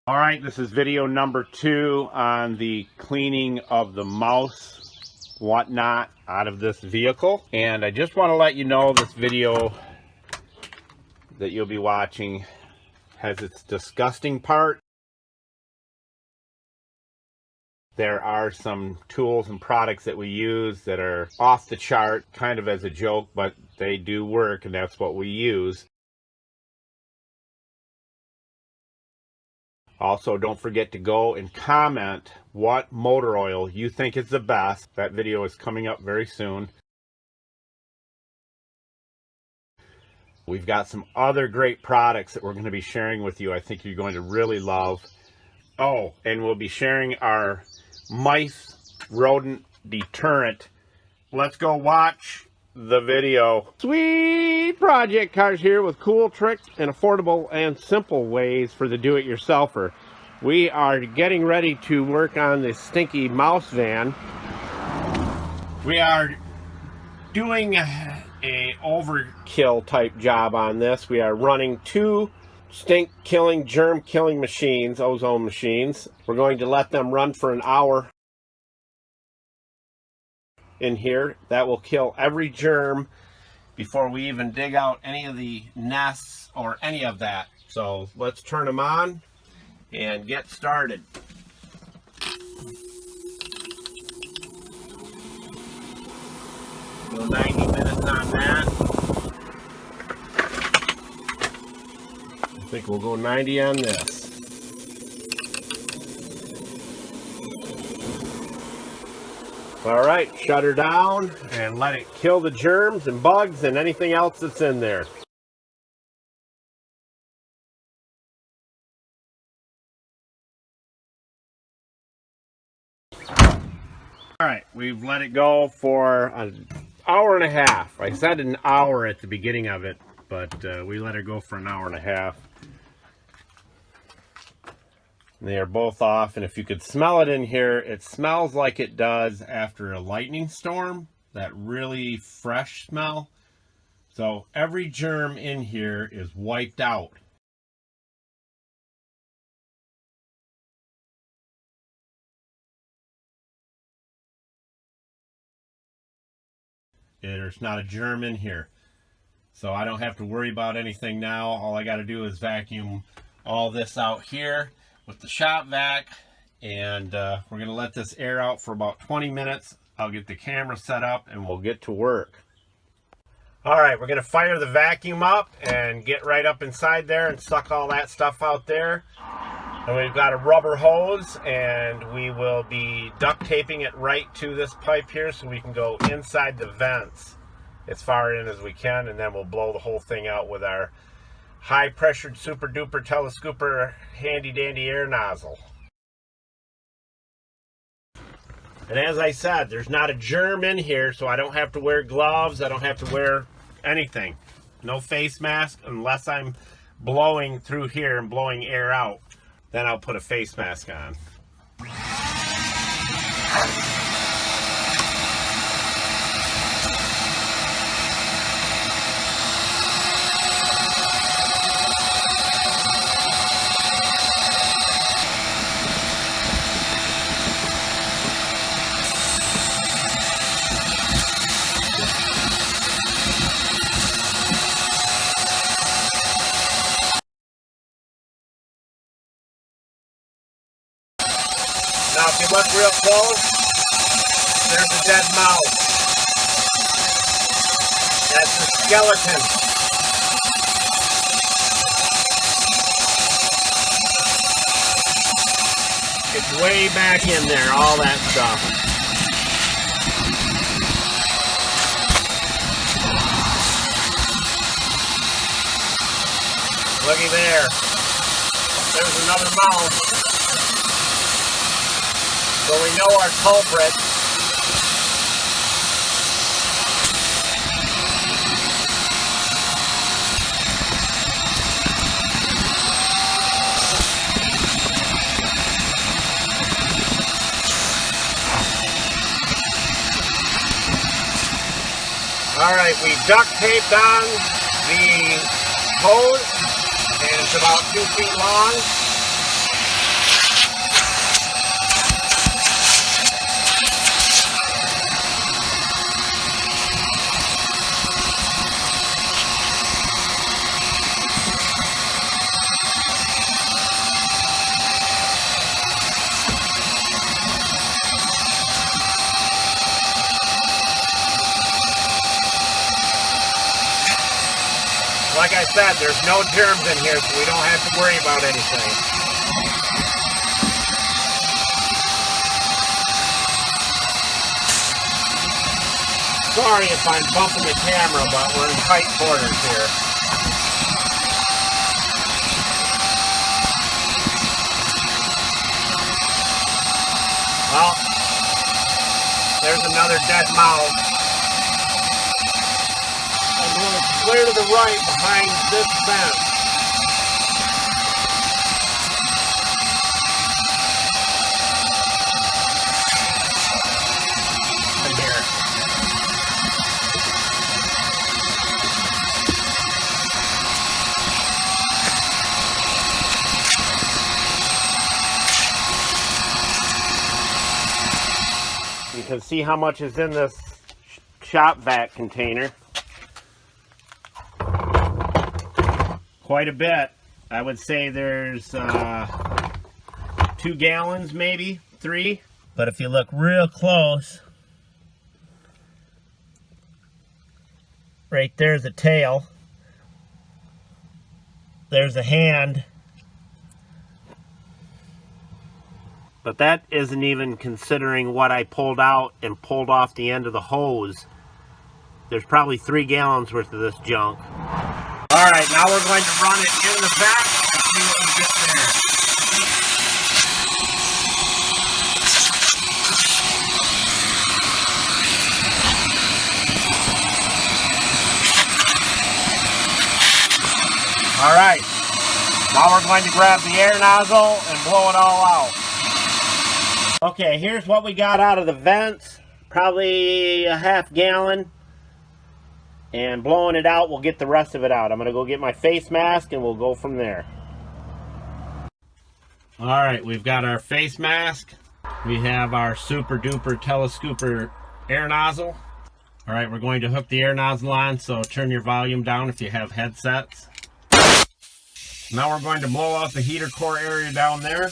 All right, this is video number 2 on the cleaning of the mouse whatnot out of this vehicle. And I just want to let you know this video that you'll be watching has its disgusting part. There are some tools and products that we use that are off the chart, kind of as a joke, but they do work, and that's what we use. Also, don't forget to go and comment what motor oil you think is the best. That video is coming up very soon. We've got some other great products that we're going to be sharing with you. I think you're going to really love. Oh, and we'll be sharing our mice rodent deterrent. Let's go watch the video. Sweet project cars here with cool tricks and affordable and simple ways for the do-it-yourselfer. We are getting ready to work on this stinky mouse van. We are doing a overkill type job on this. We are running 2 stink killing, germ killing machines, ozone machines. We're going to let them run for an hour in here. That will kill every germ before we even dig out any of the nests or any of that. So let's turn them on and get started. Go 90 minutes on that. I think we'll go 90 on this. All right, shut her down and let it kill the germs and bugs and anything else that's in there. All right, we've let it go for an hour and a half. I said an hour at the beginning of it, but we let it go for an hour and a half. They are both off, and if you could smell it in here, it smells like it does after a lightning storm, that really fresh smell. So every germ in here is wiped out. There's not a germ in here. So I don't have to worry about anything now. All I got to do is vacuum all this out here with the shop vac, and we're going to let this air out for about 20 minutes. I'll get the camera set up and we'll get to work. All right, we're going to fire the vacuum up and get right up inside there and suck all that stuff out there. And we've got a rubber hose, and we will be duct taping it right to this pipe here so we can go inside the vents as far in as we can, and then we'll blow the whole thing out with our high pressured super duper telescooper handy dandy air nozzle. And as I said, there's not a germ in here, so I don't have to wear gloves. I don't have to wear anything. No face mask unless I'm blowing through here and blowing air out. Then I'll put a face mask on. Now, if you look real close, there's a dead mouse. That's the skeleton. It's way back in there, all that stuff. Looky there. There's another mouse. So we know our culprit. Alright, we duct taped on the hose, and it's about 2 feet long. like I said, there's no germs in here, so we don't have to worry about anything. Sorry if I'm bumping the camera, but we're in tight quarters here. Well, there's another dead mouse. I'm going clear to the right behind this fence. And here. You can see how much is in this shop vac container. Quite a bit. I would say there's 2 gallons, maybe 3. But if you look real close, right there's a tail. There's a hand. But that isn't even considering what I pulled out and pulled off the end of the hose. There's probably 3 gallons worth of this junk. All right, now we're going to run it in the back and see what we get there. All right, now we're going to grab the air nozzle and blow it all out. Okay, here's what we got out of the vents. Probably a half gallon. And blowing it out, we'll get the rest of it out. I'm going to go get my face mask and we'll go from there. Alright, we've got our face mask. We have our Super Duper Telescooper air nozzle. Alright, we're going to hook the air nozzle on, so turn your volume down if you have headsets. Now we're going to blow out the heater core area down there.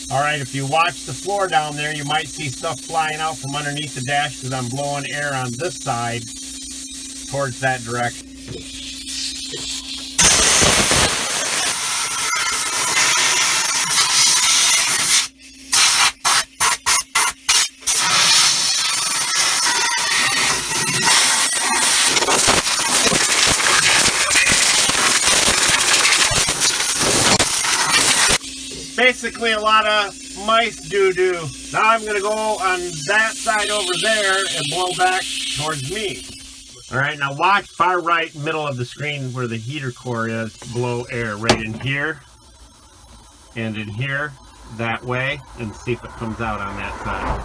Alright, if you watch the floor down there, you might see stuff flying out from underneath the dash because I'm blowing air on this side towards that direction. Basically a lot of mice doo-doo. Now I'm going to go on that side over there and blow back towards me. Alright, now watch far right middle of the screen where the heater core is. Blow air right in here and in here that way and see if it comes out on that side.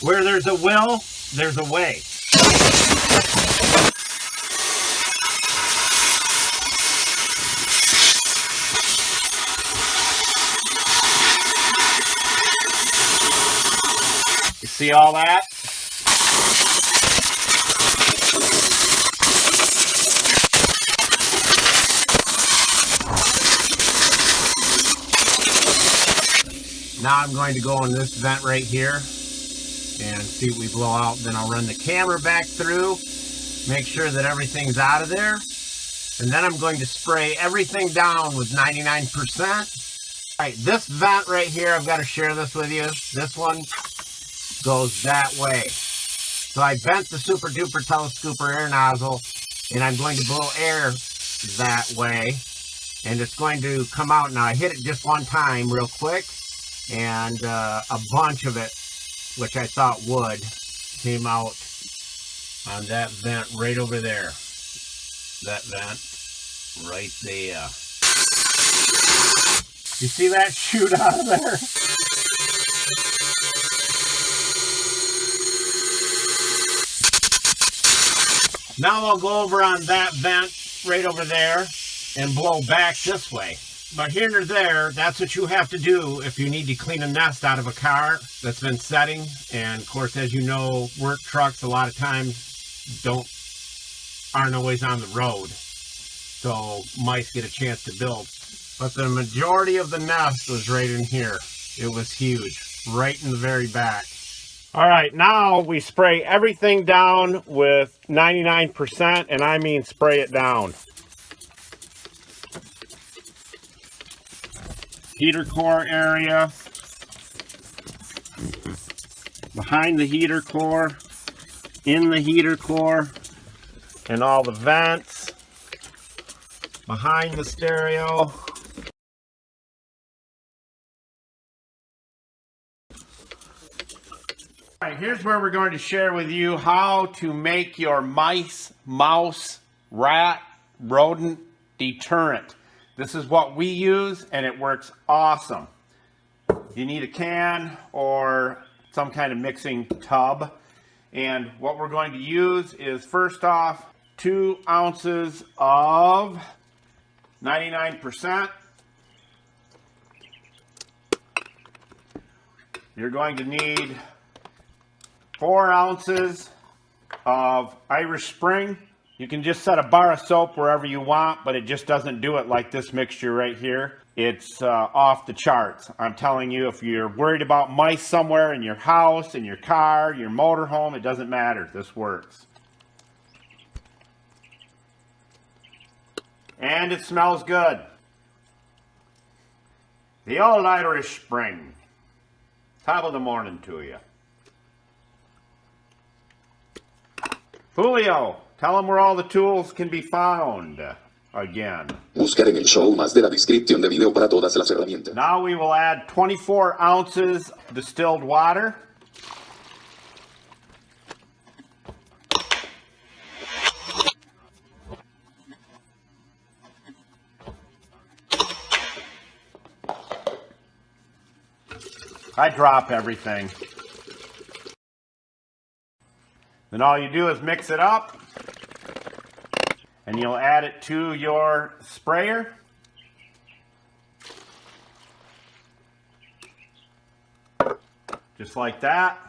Where there's a will, there's a way. See all that? Now I'm going to go in this vent right here and see what we blow out. Then I'll run the camera back through, make sure that everything's out of there. And then I'm going to spray everything down with 99%. All right, this vent right here, I've got to share this with you. This one goes that way. So I bent the Super Duper Telescooper air nozzle and I'm going to blow air that way and it's going to come out. Now I hit it just one time real quick and a bunch of it, which I thought would, came out on that vent right over there. That vent right there. You see that shoot out of there? Now I'll go over on that vent right over there and blow back this way. But here or there, that's what you have to do if you need to clean a nest out of a car that's been setting. And of course, as you know, work trucks a lot of times aren't always on the road. So mice get a chance to build. But the majority of the nest was right in here. It was huge, right in the very back. All right, now we spray everything down with 99%, and I mean spray it down. Heater core area, behind the heater core, in the heater core, and all the vents, behind the stereo. All right, here's where we're going to share with you how to make your mice, mouse, rat, rodent deterrent. This is what we use, and it works awesome. You need a can or some kind of mixing tub. And what we're going to use is, first off, 2 ounces of 99%. You're going to need 4 ounces of Irish Spring. You can just set a bar of soap wherever you want, but it just doesn't do it like this mixture right here. It's off the charts. I'm telling you, if you're worried about mice somewhere in your house, in your car, your motorhome, it doesn't matter. This works. And it smells good. The old Irish Spring. Top of the morning to you. Julio, tell them where all the tools can be found again. Buscar en el show más de la descripción de video para todas las herramientas. Now we will add 24 ounces distilled water. I drop everything. Then all you do is mix it up, and you'll add it to your sprayer. Just like that.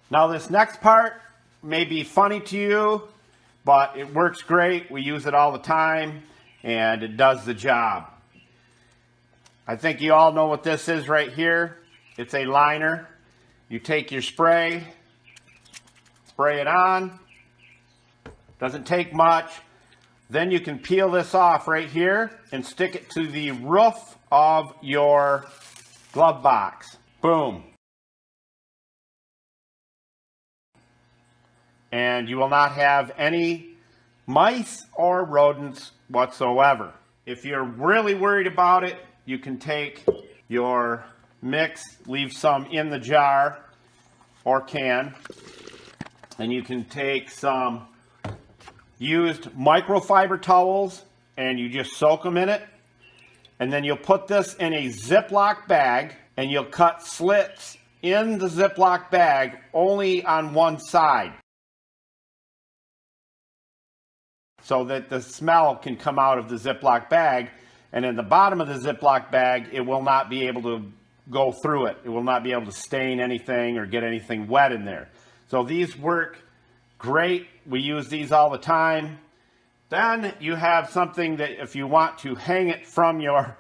Now this next part may be funny to you, but it works great. We use it all the time, and it does the job. I think you all know what this is right here. It's a liner. You take your spray, spray it on. Doesn't take much. Then you can peel this off right here and stick it to the roof of your glove box. Boom. And you will not have any mice or rodents whatsoever. If you're really worried about it, you can take your mix, leave some in the jar or can, and you can take some used microfiber towels and you just soak them in it, and then you'll put this in a Ziploc bag and you'll cut slits in the Ziploc bag only on one side so that the smell can come out of the Ziploc bag, and in the bottom of the Ziploc bag it will not be able to go through it. It will not be able to stain anything or get anything wet in there. So these work great. We use these all the time. Then you have something that if you want to hang it from your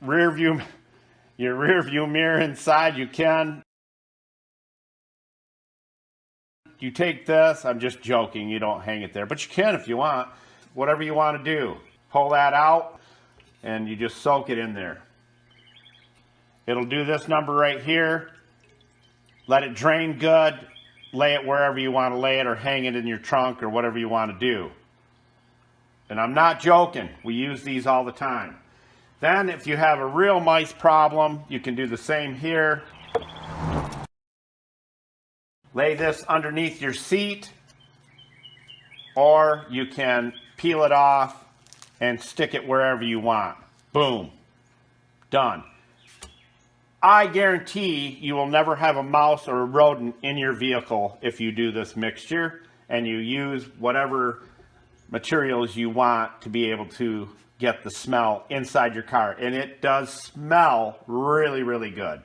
rear view mirror inside, you can. You take this, I'm just joking, you don't hang it there, but you can if you want. Whatever you want to do. Pull that out and you just soak it in there. It'll do this number right here. Let it drain good. Lay it wherever you want to lay it, or hang it in your trunk, or whatever you want to do. And I'm not joking. We use these all the time. Then if you have a real mice problem, you can do the same here. Lay this underneath your seat, or you can peel it off and stick it wherever you want. Boom. Done. I guarantee you will never have a mouse or a rodent in your vehicle if you do this mixture and you use whatever materials you want to be able to get the smell inside your car. And it does smell really, really good.